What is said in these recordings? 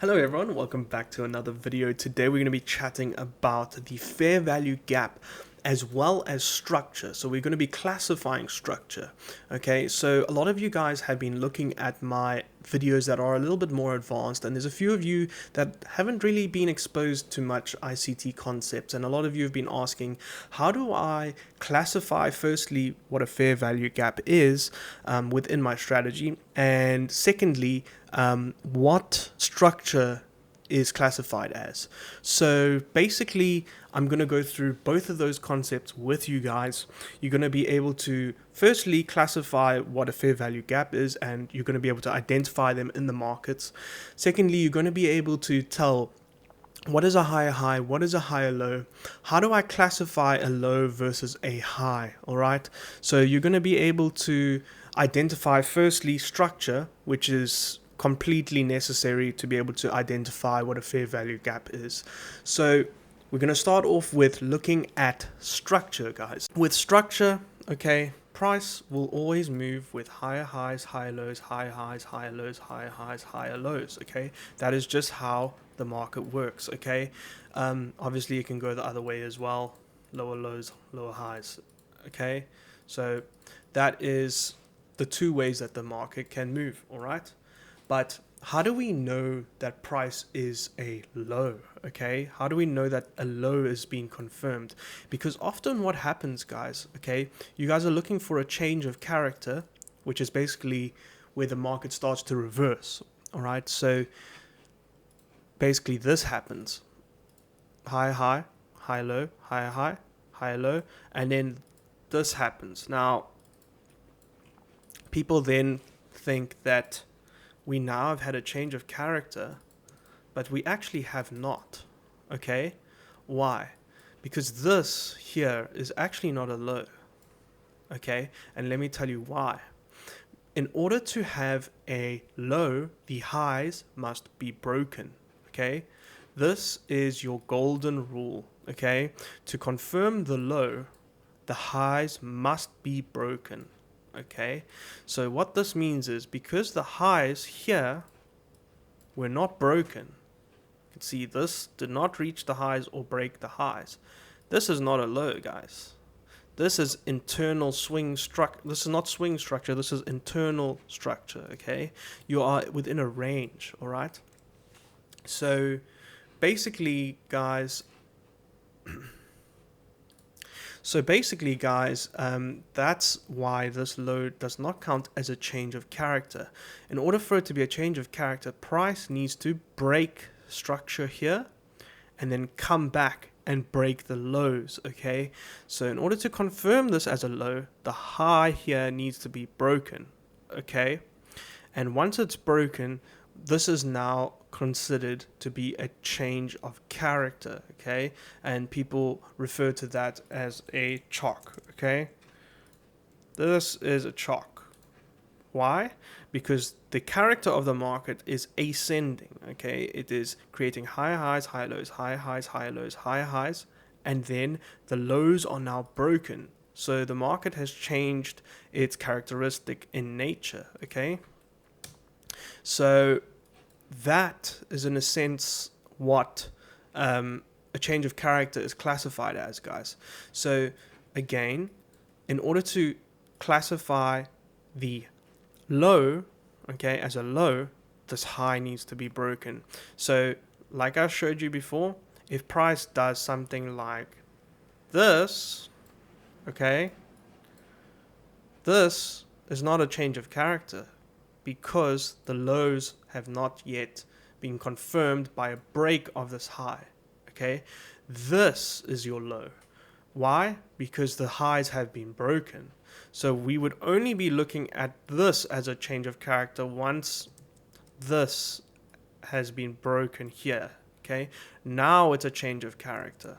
Hello everyone, welcome back to another video. Today we're going to be chatting about the fair value gap as well as structure. So we're going to be classifying structure. Okay, so a lot of you guys have been looking at my videos that are a little bit more advanced, and there's a few of you that haven't really been exposed to much ICT concepts, and a lot of you have been asking, how do I classify firstly what a fair value gap is within my strategy, and secondly what structure is classified as. So basically I'm going to go through both of those concepts with you guys. You're going to be able to firstly classify what a fair value gap is, and you're going to be able to identify them in the markets. Secondly, you're going to be able to tell what is a higher high, what is a higher low, how do I classify a low versus a high. All right, so you're going to be able to identify firstly structure, which is completely necessary to be able to identify what a fair value gap is. So we're going to start off with looking at structure, guys. With structure, okay, price will always move with higher highs, higher lows, higher highs, higher lows, higher highs, higher lows. Okay, that is just how the market works. Okay, obviously it can go the other way as well, lower lows, lower highs. Okay, so that is the two ways that the market can move. All right, but how do we know that price is a low? Okay, how do we know that a low is being confirmed? Because often what happens, guys, okay, you guys are looking for a change of character, which is basically where the market starts to reverse. All right, so basically this happens: high high, high low, higher high, higher low, and then this happens. Now people then think that we now have had a change of character, but we actually have not. Okay, why? Because this here is actually not a low. Okay, and let me tell you why. In order to have a low, the highs must be broken. Okay, this is your golden rule. Okay, to confirm the low, the highs must be broken. Okay, so what this means is, because the highs here were not broken, you can see this did not reach the highs or break the highs. This is not a low, guys. This is internal swing structure. This is not swing structure, this is internal structure. Okay, you are within a range. All right, so basically guys that's why this low does not count as a change of character. In order for it to be a change of character, price needs to break structure here and then come back and break the lows. Okay, so in order to confirm this as a low, the high here needs to be broken. Okay, and once it's broken, this is now considered to be a change of character. Okay, and people refer to that as a CHOCH. Okay, this is a CHOCH. Why? Because the character of the market is ascending. Okay, it is creating higher highs, higher lows, higher highs, higher lows, higher highs, and then the lows are now broken. So the market has changed its characteristic in nature. Okay, so that is in a sense what a change of character is classified as, guys. So again, in order to classify the low, okay, as a low, this high needs to be broken. So like I showed you before, if price does something like this, okay, this is not a change of character, because the lows have not yet been confirmed by a break of this high. Okay, this is your low. Why? Because the highs have been broken. So we would only be looking at this as a change of character once this has been broken here. Okay, now it's a change of character.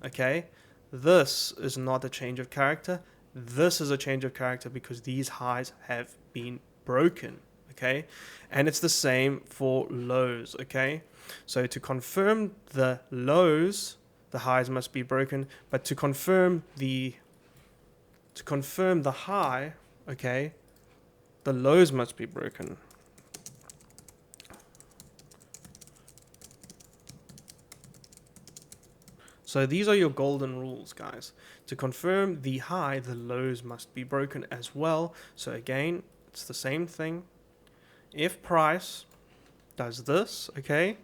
Okay, this is not a change of character. This is a change of character because these highs have been broken. Okay, and it's the same for lows. Okay, so to confirm the lows, the highs must be broken, but to confirm the high, okay, the lows must be broken. So these are your golden rules, guys. To confirm the high, the lows must be broken as well. So again, it's the same thing. If price does this, okay,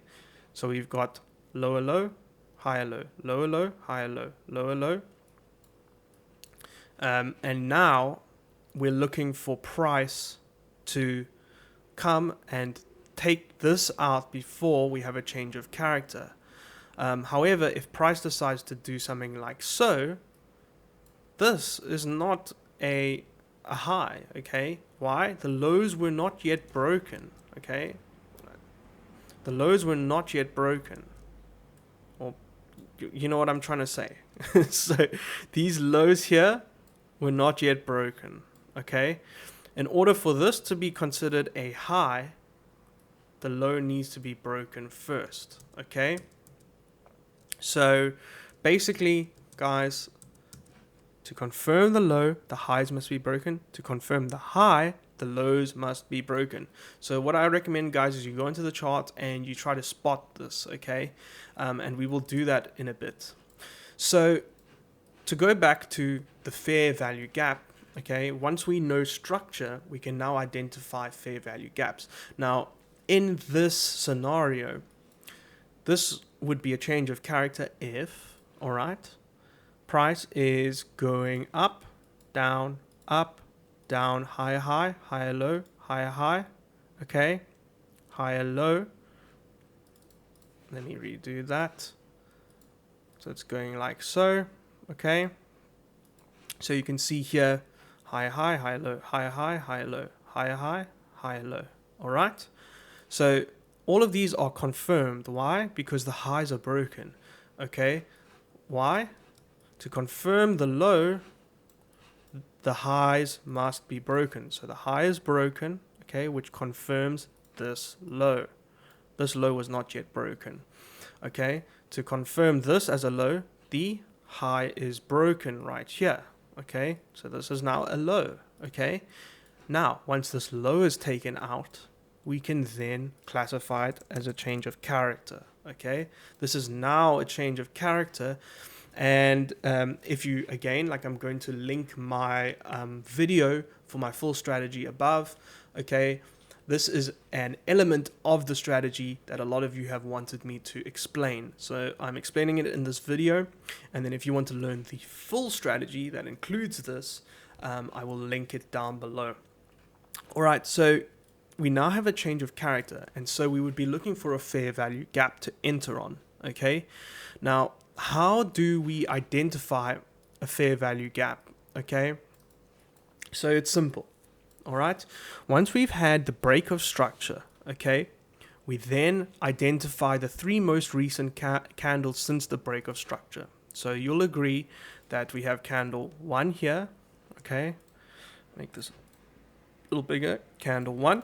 so we've got lower low, higher low, lower low, higher low, lower low. And now we're looking for price to come and take this out before we have a change of character. However, if price decides to do something like so, this is not a high, okay? Why? The lows were not yet broken, okay? The lows were not yet broken. Or, you know what I'm trying to say. So, these lows here were not yet broken, okay? In order for this to be considered a high, the low needs to be broken first, okay? So basically, guys, to confirm the low, the highs must be broken. To confirm the high, the lows must be broken. So what I recommend, guys, is you go into the chart and you try to spot this, okay? And we will do that in a bit. So to go back to the fair value gap, okay, once we know structure, we can now identify fair value gaps. Now, in this scenario, this would be a change of character if, all right, price is going up, down, higher high, higher low, higher high, okay, higher low. Let me redo that. So it's going like so, okay. So you can see here, higher high, higher low, higher high, higher low, higher high, higher low, all right. So all of these are confirmed. Why? Because the highs are broken. Okay. Why? To confirm the low, the highs must be broken. So the high is broken, okay, which confirms this low. This low was not yet broken. Okay. To confirm this as a low, the high is broken right here. Okay. So this is now a low. Okay. Now, once this low is taken out, we can then classify it as a change of character, okay? This is now a change of character, and if you, again, like I'm going to link my video for my full strategy above, okay? This is an element of the strategy that a lot of you have wanted me to explain. So I'm explaining it in this video, and then if you want to learn the full strategy that includes this, I will link it down below. All right, so we now have a change of character, and so we would be looking for a fair value gap to enter on, okay? Now, how do we identify a fair value gap, okay? So it's simple, all right? Once we've had the break of structure, okay, we then identify the three most recent candles since the break of structure. So you'll agree that we have candle 1 here, okay? Make this a little bigger, candle 1.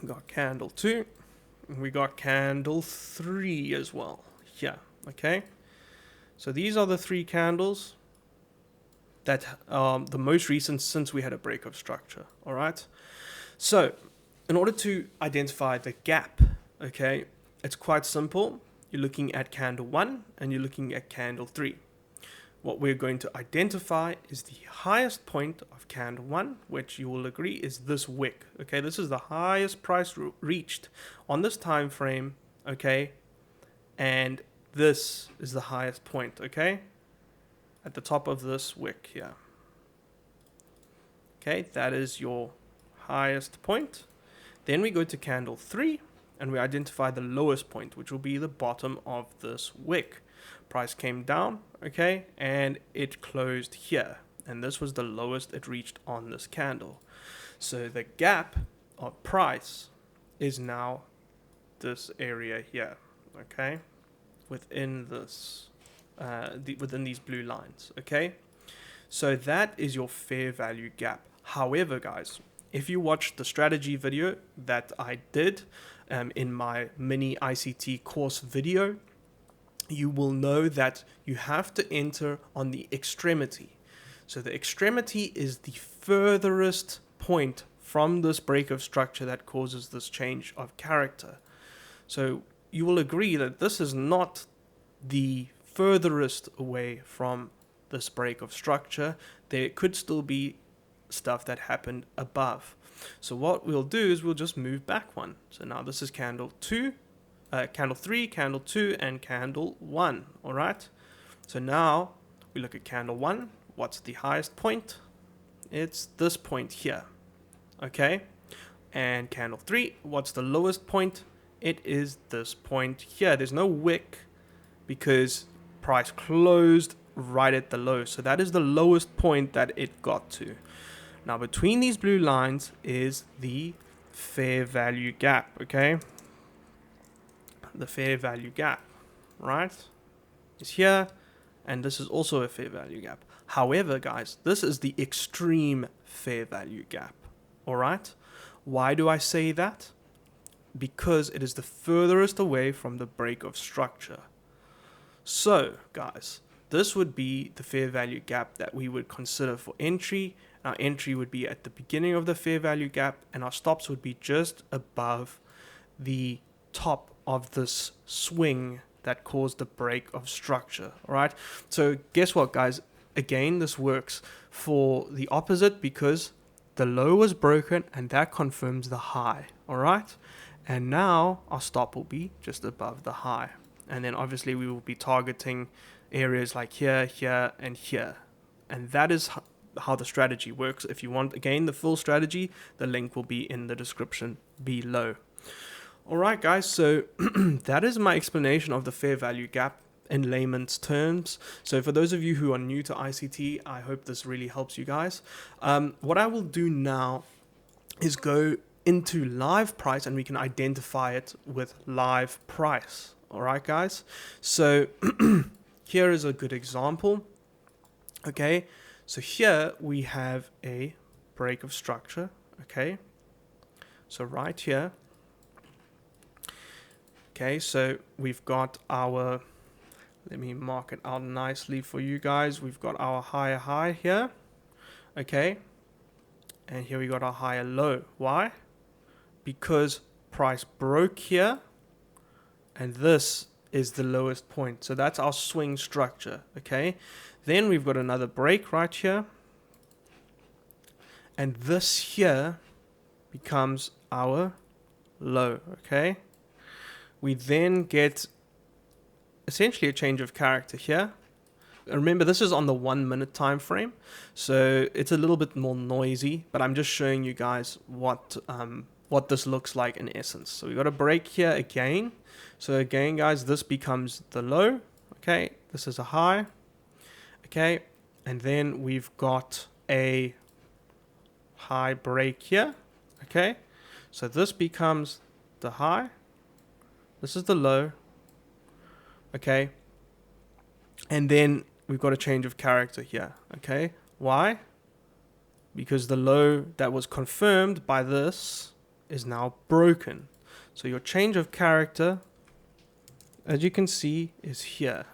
We got candle 2, and we got candle 3 as well. Yeah, okay. So these are the 3 candles that are the most recent since we had a break of structure. All right. So in order to identify the gap, okay, it's quite simple. You're looking at candle 1 and you're looking at candle 3. What we're going to identify is the highest point of candle 1, which you will agree is this wick. Okay, this is the highest price reached on this time frame. Okay, and this is the highest point. Okay, at the top of this wick here. Okay, that is your highest point. Then we go to candle 3 and we identify the lowest point, which will be the bottom of this wick. Price came down, okay, and it closed here, and this was the lowest it reached on this candle. So the gap of price is now this area here, okay, within this within these blue lines, okay. So that is your fair value gap. However, guys, if you watched the strategy video that I did in my mini ICT course video, you will know that you have to enter on the extremity. So the extremity is the furthest point from this break of structure that causes this change of character. So you will agree that this is not the furthest away from this break of structure. There could still be stuff that happened above. So what we'll do is we'll just move back one. So now this is candle 2, candle 3, candle 2, and candle 1. All right. So now we look at candle 1. What's the highest point? It's this point here. Okay. And candle 3, what's the lowest point? It is this point here. There's no wick because price closed right at the low. So that is the lowest point that it got to. Now between these blue lines is the fair value gap, okay? The fair value gap, right? Is here, and this is also a fair value gap. However, guys, this is the extreme fair value gap, all right? Why do I say that? Because it is the furthest away from the break of structure. So, guys, this would be the fair value gap that we would consider for entry. Our entry would be at the beginning of the fair value gap, and our stops would be just above the top of this swing that caused the break of structure. All right. So guess what, guys? Again, this works for the opposite because the low was broken and that confirms the high. All right. And now our stop will be just above the high. And then obviously we will be targeting areas like here, here, and here. And that is how the strategy works. If you want, again, the full strategy, the link will be in the description below. All right, guys, so that is my explanation of the fair value gap in layman's terms. So for those of you who are new to ICT, I hope this really helps you guys. What I will do now is go into live price and we can identify it with live price. All right, guys. So here is a good example. Okay. So here we have a break of structure. Okay. So right here. Okay. So we've got our, let me mark it out nicely for you guys. We've got our higher high here. Okay. And here we got our higher low. Why? Because price broke here. And this is the lowest point. So that's our swing structure. Okay. Then we've got another break right here. And this here becomes our low. Okay. We then get essentially a change of character here. Remember, this is on the 1 minute time frame. So it's a little bit more noisy, but I'm just showing you guys what this looks like in essence. So we got a break here again. So again, guys, this becomes the low. Okay. This is a high. Okay, and then we've got a high break here. Okay, so this becomes the high. This is the low. Okay, and then we've got a change of character here. Okay, why? Because the low that was confirmed by this is now broken. So your change of character, as you can see, is here.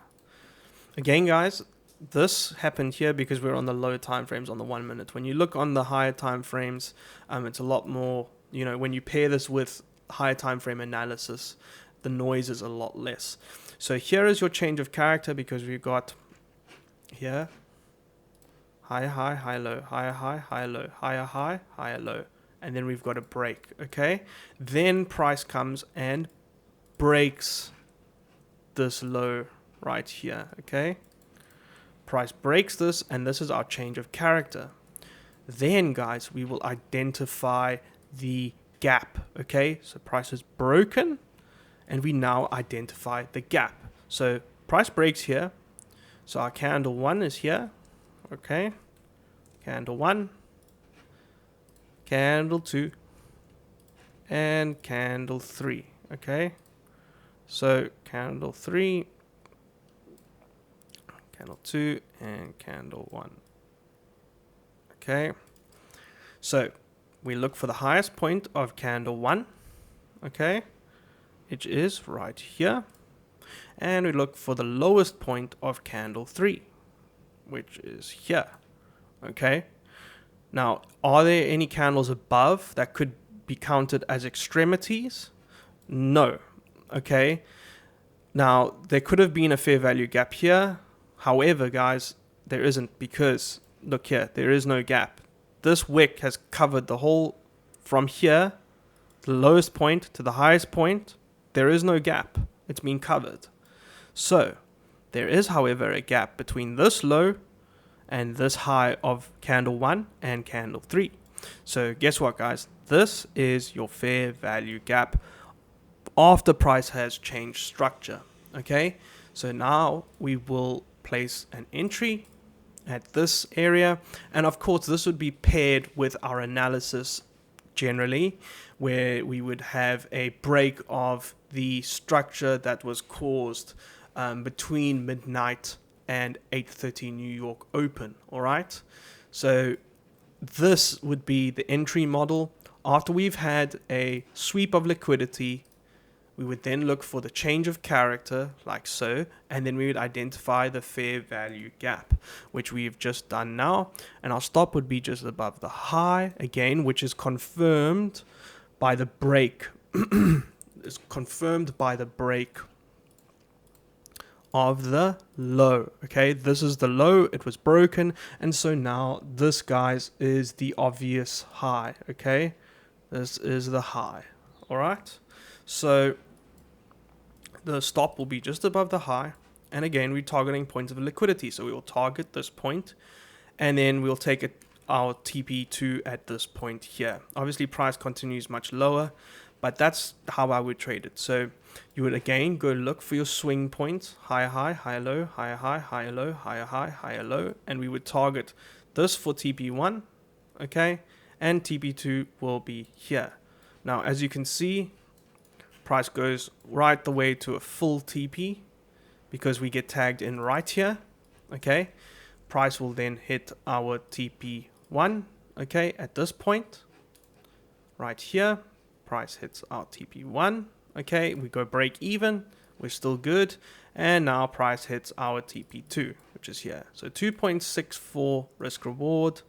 Again, guys, this happened here because we're on the low time frames on the 1 minute. When you look on the higher time frames, it's a lot more, when you pair this with higher time frame analysis, the noise is a lot less. So here is your change of character because we've got here higher high, higher low, higher high, higher low, higher high, higher low. And then we've got a break, okay? Then price comes and breaks this low right here, okay? Price breaks this, and this is our change of character. Then, guys, we will identify the gap, okay? So price is broken, and we now identify the gap. So price breaks here. So our candle 1 is here, okay? Candle 1, candle 2, and candle 3, okay? So candle 3, candle 2, and candle 1. Okay, so we look for the highest point of candle 1, okay, which is right here, and we look for the lowest point of candle 3, which is here, okay. Now, are there any candles above that could be counted as extremities? No, okay. Now, there could have been a fair value gap here. However, guys, there isn't, because look here, there is no gap. This wick has covered the whole from here, the lowest point to the highest point. There is no gap. It's been covered. So there is, however, a gap between this low and this high of candle 1 and candle 3. So guess what, guys? This is your fair value gap after price has changed structure. Okay, so now we will place an entry at this area, and of course this would be paired with our analysis generally, where we would have a break of the structure that was caused between midnight and 8:30 New York open. All right, so this would be the entry model. After we've had a sweep of liquidity, we would then look for the change of character, like so, and then we would identify the fair value gap, which we've just done now. And our stop would be just above the high, again, which is confirmed by the break. Is confirmed by the break of the low. Okay, this is the low, it was broken, and so now this, guys, is the obvious high. Okay, this is the high. All right, so the stop will be just above the high, and again, we're targeting points of liquidity, so we will target this point, and then we'll take our TP2 at this point here. Obviously price continues much lower, but that's how I would trade it. So you would again go look for your swing points: higher high, higher low, higher high, higher low, higher high, higher low, and we would target this for TP1, okay, and TP2 will be here. Now, as you can see, price goes right the way to a full TP because we get tagged in right here. Okay, price will then hit our TP1, okay, at this point right here. Price hits our TP1, okay, we go break even, we're still good, and now price hits our TP2, which is here. So 2.64 risk reward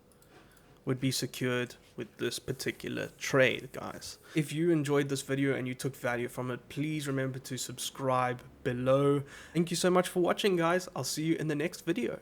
would be secured with this particular trade, guys. If you enjoyed this video and you took value from it, please remember to subscribe below. Thank you so much for watching, guys. I'll see you in the next video.